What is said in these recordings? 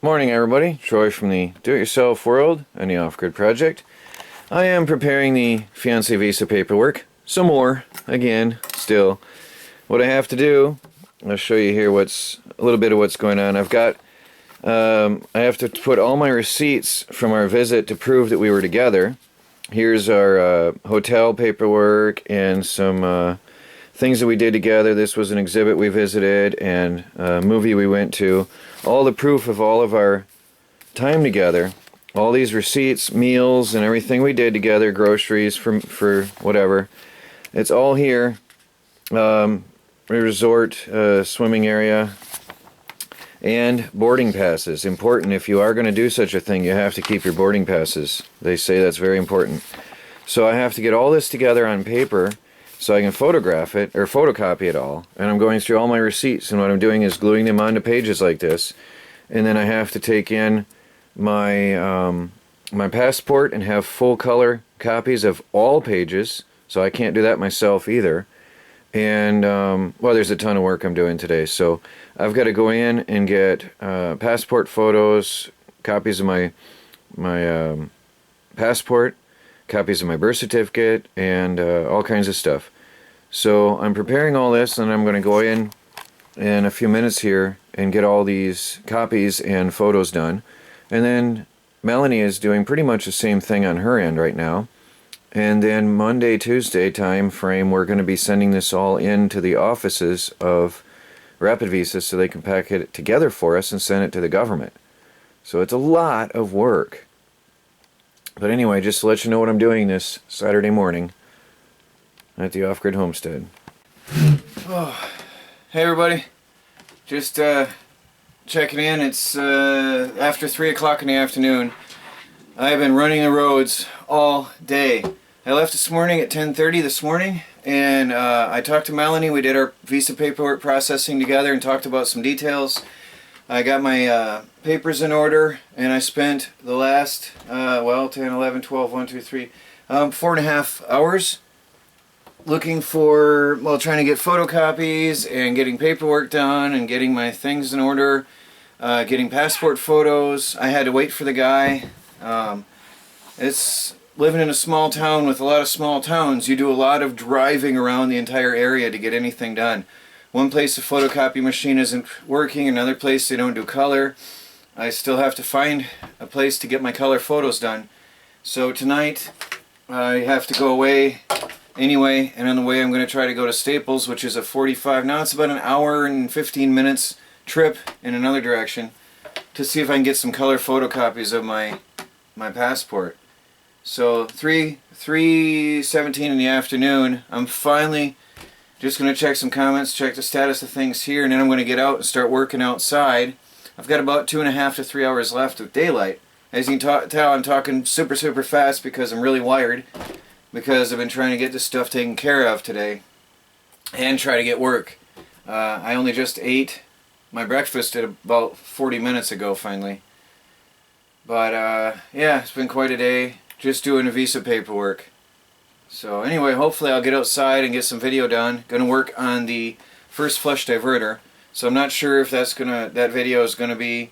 Morning everybody, Troy from the Do-It-Yourself World and the Off-Grid Project. I am preparing the fiancé visa paperwork. Some more, again, still. What I have to do, I'll show you here a little bit of what's going on. I have to put all my receipts from our visit to prove that we were together. Here's our hotel paperwork and some things that we did together. This was an exhibit we visited and a movie we went to. All the proof of all of our time together. All these receipts, meals, and everything we did together, groceries for whatever. It's all here. Resort, swimming area, and boarding passes. Important. If you are going to do such a thing, you have to keep your boarding passes. They say that's very important. So I have to get all this together on paper so I can photograph it, or photocopy it all. And I'm going through all my receipts, and what I'm doing is gluing them onto pages like this. And then I have to take in my my passport and have full color copies of all pages, so I can't do that myself either. And well, there's a ton of work I'm doing today, so I've got to go in and get passport photos, copies of my passport, copies of my birth certificate, and all kinds of stuff. So I'm preparing all this, and I'm going to go in a few minutes here and get all these copies and photos done. And then Melanie is doing pretty much the same thing on her end right now. And then Monday, Tuesday time frame, we're going to be sending this all into the offices of Rapid Visa so they can pack it together for us and send it to the government. So it's a lot of work. But anyway, just to let you know what I'm doing this Saturday morning at the Off-Grid Homestead. Oh, hey everybody, just checking in. It's after 3 o'clock in the afternoon. I've been running the roads all day. I left this morning at 10:30 this morning, and I talked to Melanie. We did our visa paperwork processing together and talked about some details. I got my papers in order, and I spent the last, well, 10, 11, 12, 1, 2, 3, 4.5 hours looking for, well, trying to get photocopies and getting paperwork done and getting my things in order, getting passport photos. I had to wait for the guy. It's living in a small town with a lot of small towns. You do a lot of driving around the entire area to get anything done. One place the photocopy machine isn't working, another place they don't do color. I still have to find a place to get my color photos done. So tonight I have to go away anyway, and on the way I'm going to try to go to Staples, which is a 45, now it's about an hour and 15 minutes trip in another direction, to see if I can get some color photocopies of my passport. So 3:17 in the afternoon, I'm finally just going to check some comments, check the status of things here, and then I'm going to get out and start working outside. I've got about 2.5 to 3 hours left of daylight. As you can tell, I'm talking super fast because I'm really wired, because I've been trying to get this stuff taken care of today and try to get work. I only just ate my breakfast at about 40 minutes ago finally. But yeah, it's been quite a day just doing the visa paperwork. So anyway, hopefully I'll get outside and get some video done. Gonna work on the first flush diverter. So I'm not sure if that video is gonna be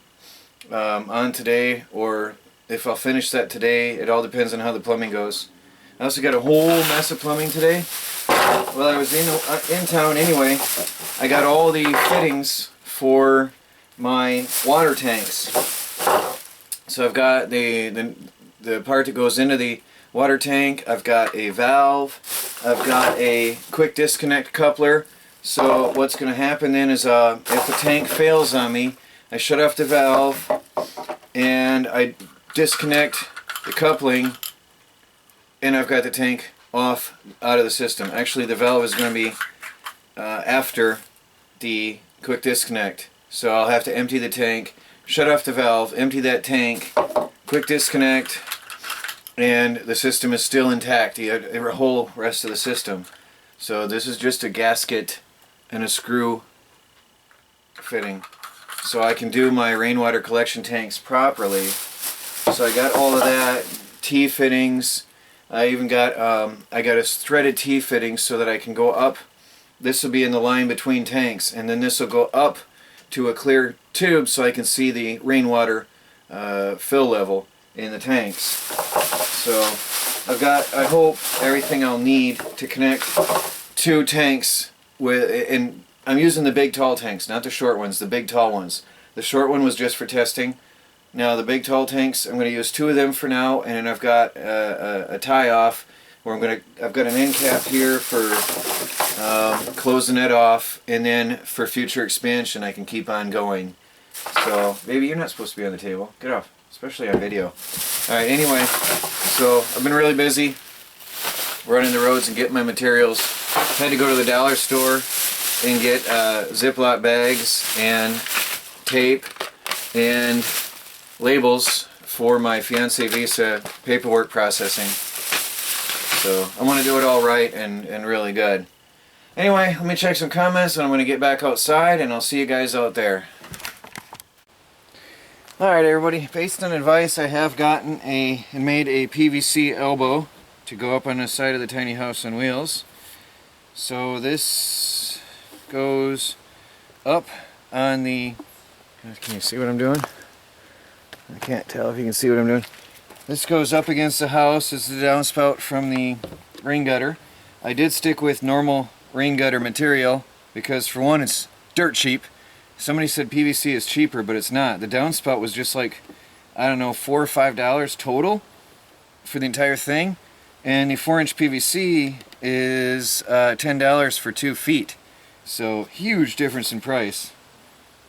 on today, or if I'll finish that today. It all depends on how the plumbing goes. I also got a whole mess of plumbing today. Well, I was in town anyway. I got all the fittings for my water tanks. So I've got the part that goes into the water tank. I've got a valve. I've got a quick disconnect coupler. So what's going to happen then is if the tank fails on me, I shut off the valve and I disconnect the coupling, and I've got the tank off out of the system. Actually, the valve is going to be after the quick disconnect. So I'll have to empty the tank, shut off the valve, empty that tank, quick disconnect, and the system is still intact, the whole rest of the system. So this is just a gasket and a screw fitting, so I can do my rainwater collection tanks properly. So I got all of that, T-fittings. I even got I got a threaded T-fitting so that I can go up. This will be in the line between tanks, and then this will go up to a clear tube so I can see the rainwater fill level in the tanks. So I've got, I hope, everything I'll need to connect 2 tanks with, and I'm using the big tall tanks, not the short ones, the big tall ones. The short one was just for testing. Now the big tall tanks, I'm going to use 2 of them for now, and then I've got a tie-off where I've got an end cap here for closing it off, and then for future expansion I can keep on going. So, baby, you're not supposed to be on the table. Get off, especially on video. Alright, anyway, so I've been really busy running the roads and getting my materials. Had to go to the dollar store and get Ziploc bags and tape and labels for my fiancé visa paperwork processing. So I want to do it all right and really good. Anyway, let me check some comments and I'm going to get back outside and I'll see you guys out there. Alright everybody, based on advice I have gotten and made a PVC elbow to go up on the side of the tiny house on wheels. So this goes up on the, can you see what I'm doing? I can't tell if you can see what I'm doing. This goes up against the house. This is the downspout from the rain gutter. I did stick with normal rain gutter material because for one it's dirt cheap. Somebody said PVC is cheaper, but it's not. The downspout was just like, I don't know, $4 or $5 total for the entire thing. And the 4-inch PVC is $10 for 2 feet. So huge difference in price.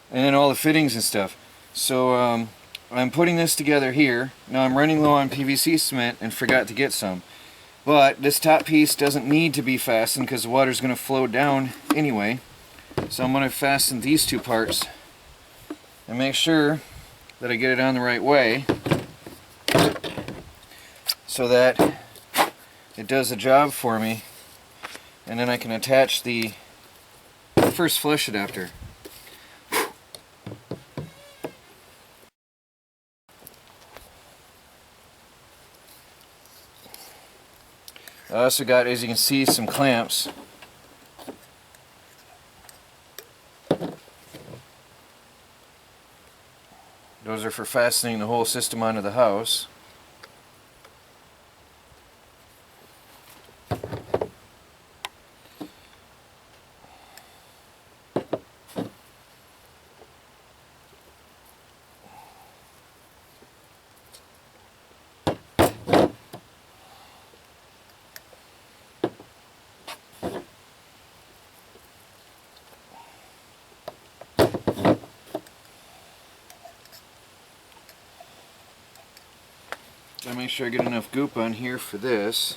And then all the fittings and stuff. So I'm putting this together here. Now I'm running low on PVC cement and forgot to get some. But this top piece doesn't need to be fastened because the water's going to flow down anyway. So I'm going to fasten these 2 parts and make sure that I get it on the right way so that it does the job for me, and then I can attach the first flush adapter. I also got, as you can see, some clamps. Those are for fastening the whole system onto the house. Gotta make sure I get enough goop on here for this,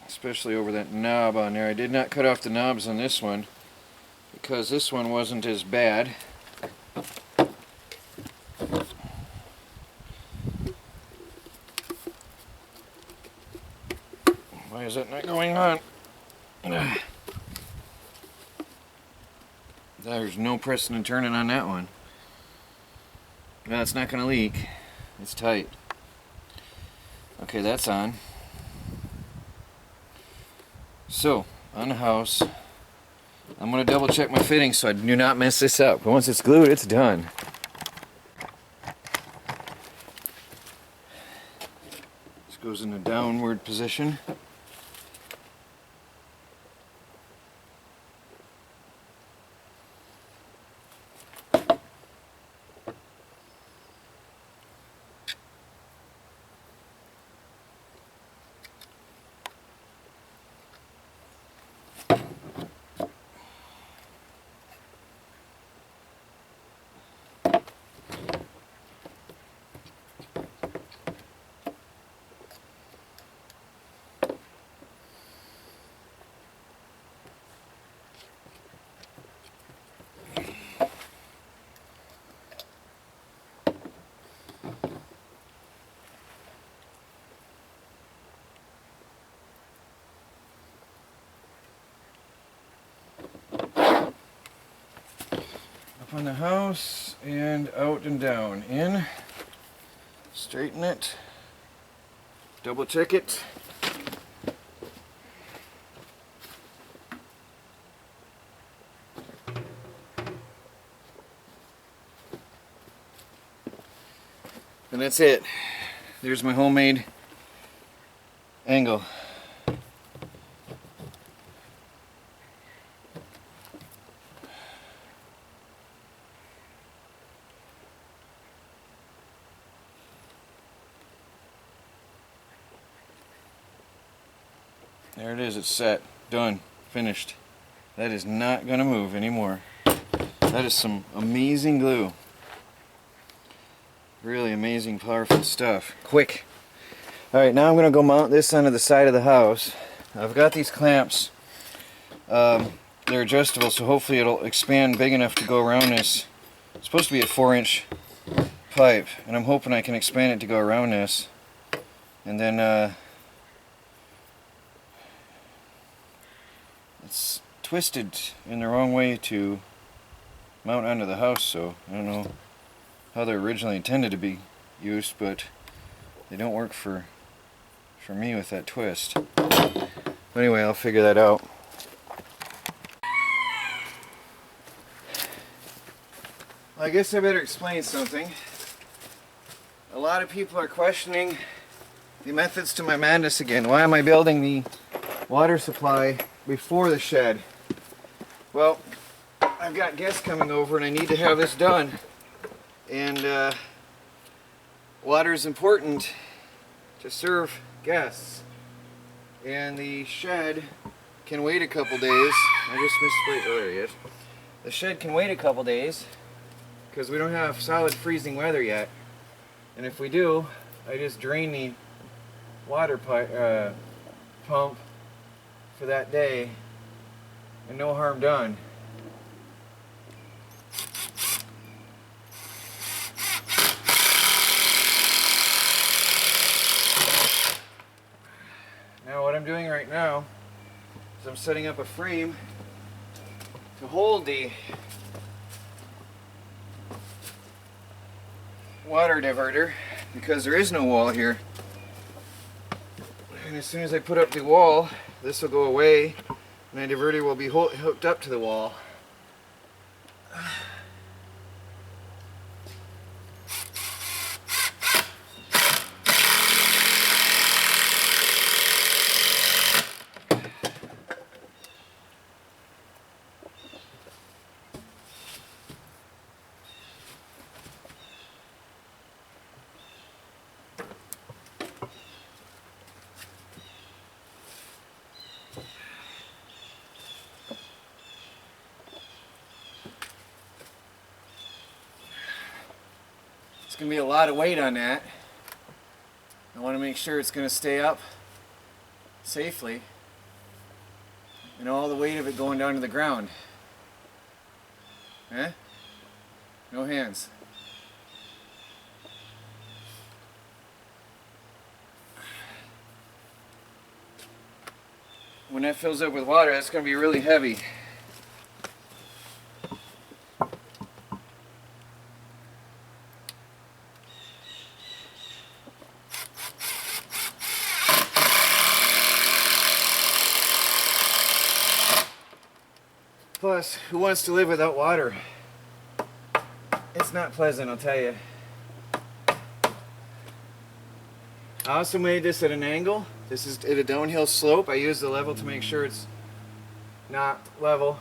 especially over that knob on there. I did not cut off the knobs on this one because this one wasn't as bad. Why is that not going on? There's no pressing and turning on that one. No, it's not going to leak. It's tight. Okay, that's on. So, on the house, I'm going to double check my fittings so I do not mess this up. But once it's glued, it's done. This goes in a downward position. On the house and out and down. In, straighten it, double check it. And that's it. There's my homemade angle. There it is, it's set, done, finished. That is not going to move anymore. That is some amazing glue. Really amazing, powerful stuff. Quick. Alright, now I'm going to go mount this onto the side of the house. I've got these clamps. They're adjustable, so hopefully it'll expand big enough to go around this. It's supposed to be a 4-inch pipe, and I'm hoping I can expand it to go around this. And then it's twisted in the wrong way to mount onto the house, so I don't know how they're originally intended to be used, but they don't work for me with that twist. But anyway, I'll figure that out. Well, I guess I better explain something. A lot of people are questioning the methods to my madness again. Why am I building the water supply before the shed? Well, I've got guests coming over and I need to have this done. And water is important to serve guests. And the shed can wait a couple days. I just missed there he is. The shed can wait a couple days because we don't have solid freezing weather yet. And if we do, I just drain the water pump for that day and no harm done. Now what I'm doing right now is I'm setting up a frame to hold the water diverter because there is no wall here. And as soon as I put up the wall, this will go away and the diverter will be hooked up to the wall. It's going to be a lot of weight on that. I want to make sure it's going to stay up safely and all the weight of it going down to the ground. Eh? No hands. When that fills up with water, that's going to be really heavy. Plus, who wants to live without water? It's not pleasant, I'll tell you. I also made this at an angle. This is at a downhill slope. I used the level to make sure it's not level.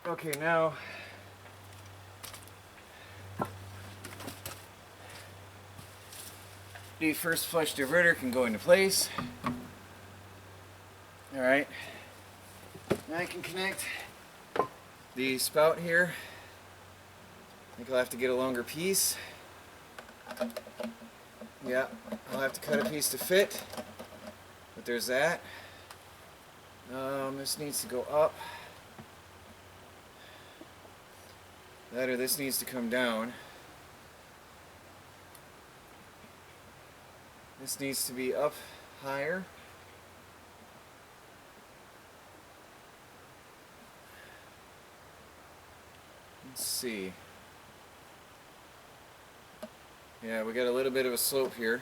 Okay, now the first flush diverter can go into place. Alright. Now I can connect the spout here. I think I'll have to get a longer piece. Yeah, I'll have to cut a piece to fit. But there's that. This needs to go up. That or this needs to come down. This needs to be up higher. Let's see. Yeah, we got a little bit of a slope here,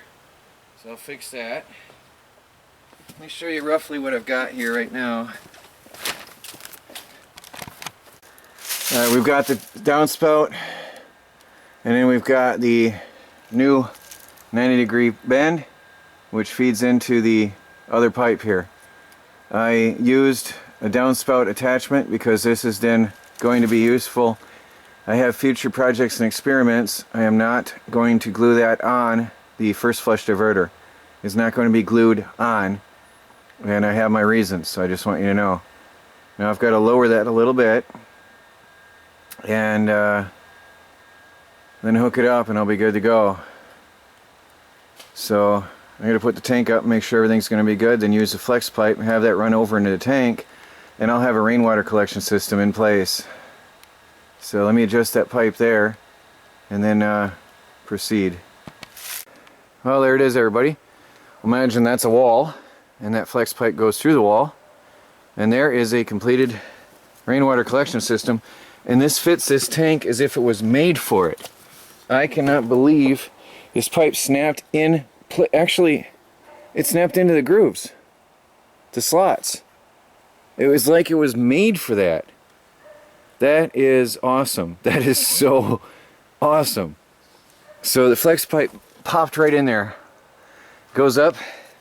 so I'll fix that. Let me show you roughly what I've got here right now. We've got the downspout, and then we've got the new 90-degree bend, which feeds into the other pipe here. I used a downspout attachment because this is then going to be useful. I have future projects and experiments. I am not going to glue that on the first flush diverter. It's not going to be glued on, and I have my reasons, so I just want you to know. Now I've got to lower that a little bit and then hook it up and I'll be good to go. So I'm going to put the tank up, make sure everything's going to be good, then use the flex pipe and have that run over into the tank, and I'll have a rainwater collection system in place. So let me adjust that pipe there and then proceed. Well, there it is, everybody. Imagine that's a wall and that flex pipe goes through the wall, and there is a completed rainwater collection system, and this fits this tank as if it was made for it. I cannot believe this pipe snapped in. Actually, it snapped into the grooves, the slots. It was like it was made for that. That is awesome. That is so awesome. So the flex pipe popped right in there. Goes up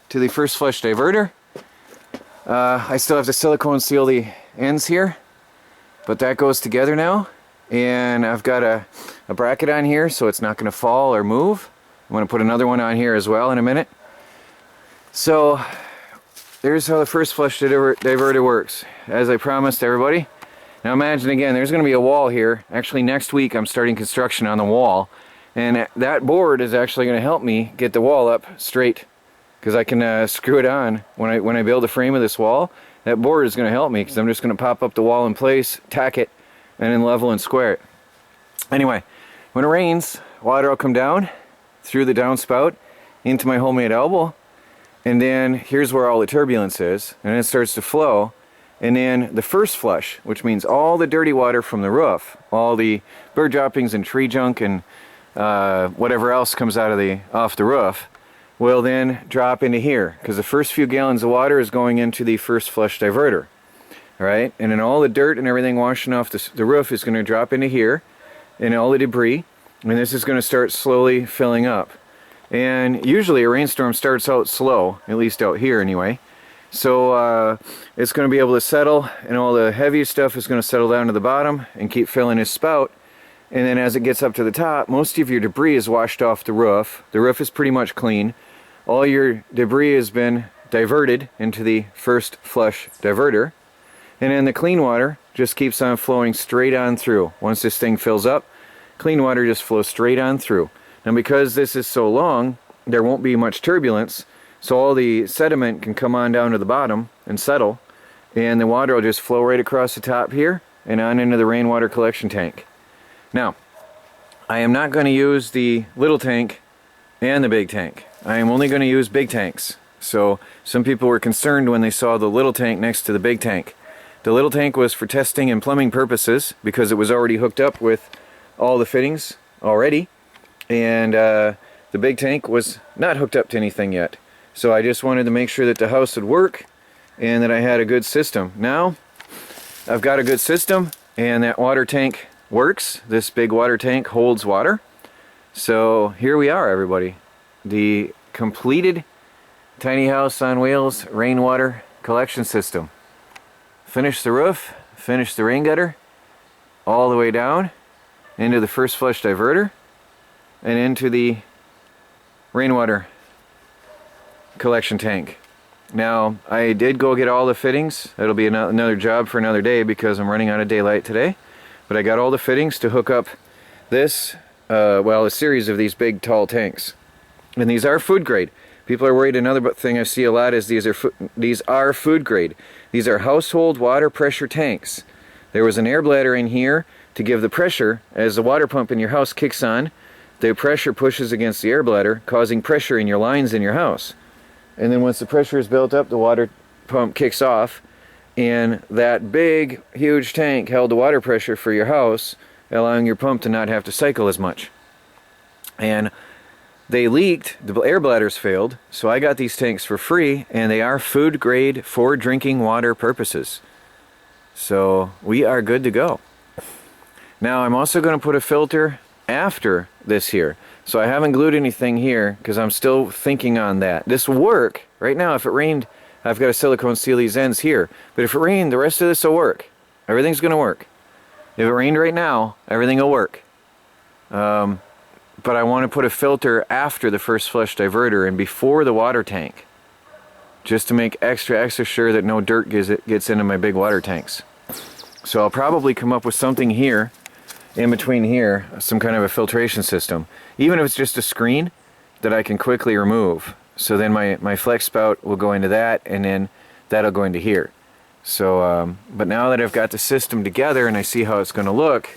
to the first flush diverter. I still have to silicone seal the ends here, but that goes together now. And I've got a bracket on here so it's not going to fall or move. I'm going to put another one on here as well in a minute. So there's how the first flush diverter works, as I promised everybody. Now imagine again, there's going to be a wall here. Actually, next week I'm starting construction on the wall, and that board is actually going to help me get the wall up straight, because I can screw it on when I build the frame of this wall. That board is going to help me, because I'm just going to pop up the wall in place, tack it, and then level and square it. Anyway, when it rains, water will come down through the downspout into my homemade elbow, and then here's where all the turbulence is, and it starts to flow. And then the first flush, which means all the dirty water from the roof, all the bird droppings and tree junk and whatever else comes out of off the roof, will then drop into here, because the first few gallons of water is going into the first flush diverter. All right, and then all the dirt and everything washing off the roof is going to drop into here, and all the debris, and this is going to start slowly filling up. And usually a rainstorm starts out slow, at least out here anyway. So it's going to be able to settle, and all the heavy stuff is going to settle down to the bottom and keep filling his spout. And then as it gets up to the top, most of your debris is washed off the roof. The roof is pretty much clean. All your debris has been diverted into the first flush diverter. And then the clean water just keeps on flowing straight on through. Once this thing fills up, clean water just flows straight on through. Now because this is so long, there won't be much turbulence, so all the sediment can come on down to the bottom and settle, and the water will just flow right across the top here and on into the rainwater collection tank. Now, I am not going to use the little tank and the big tank. I am only going to use big tanks. So some people were concerned when they saw the little tank next to the big tank. The little tank was for testing and plumbing purposes because it was already hooked up with all the fittings already, and the big tank was not hooked up to anything yet. So I just wanted to make sure that the house would work and that I had a good system. Now I've got a good system, and that water tank works. This big water tank holds water. So here we are, everybody. The completed tiny house on wheels rainwater collection system. Finish the roof, finish the rain gutter, all the way down into the first flush diverter and into the rainwater collection tank. Now, I did go get all the fittings. That'll be another job for another day because I'm running out of daylight today. But I got all the fittings to hook up this, well, a series of these big tall tanks. And these are food grade. People are worried. Another thing I see a lot is these are food grade. These are household water pressure tanks. There was an air bladder in here to give the pressure. As the water pump in your house kicks on, the pressure pushes against the air bladder, causing pressure in your lines in your house. And then once the pressure is built up, the water pump kicks off, and that big, huge tank held the water pressure for your house, allowing your pump to not have to cycle as much. And they leaked, the air bladders failed, so I got these tanks for free, and they are food grade for drinking water purposes. So we are good to go. Now I'm also going to put a filter after this here. So I haven't glued anything here because I'm still thinking on that. This will work. Right now, if it rained, I've got a silicone seal these ends here. But if it rained, the rest of this will work. Everything's going to work. If it rained right now, everything will work. But I want to put a filter after the first flush diverter and before the water tank, just to make extra sure that no dirt gets into my big water tanks. So I'll probably come up with something here, in between here, some kind of a filtration system. Even if it's just a screen that I can quickly remove. So then my flex spout will go into that, and then that'll go into here. So, but now that I've got the system together and I see how it's going to look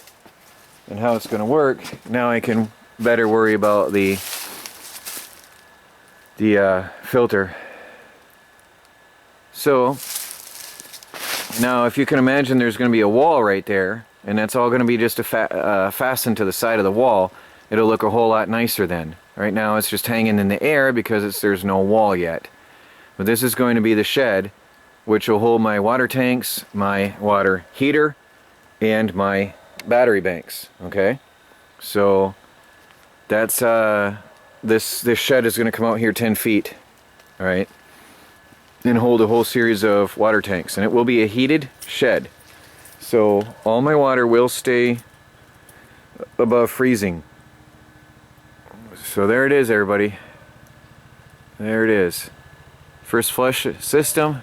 and how it's going to work, now I can better worry about the filter. So now if you can imagine, there's going to be a wall right there, and that's all going to be just fastened to the side of the wall. It'll look a whole lot nicer then. Right now it's just hanging in the air because there's no wall yet. But this is going to be the shed, which will hold my water tanks, my water heater, and my battery banks. Okay, so that's this shed is going to come out here 10 feet, all right, and hold a whole series of water tanks, and it will be a heated shed, so all my water will stay above freezing. So there it is, everybody. There it is. First flush system,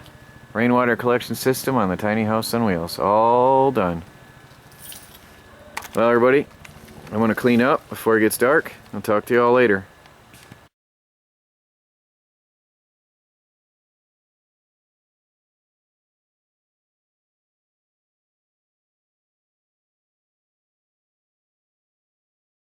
rainwater collection system on the tiny house on wheels, all done. Well, everybody, I want to clean up before it gets dark. I'll talk to you all later.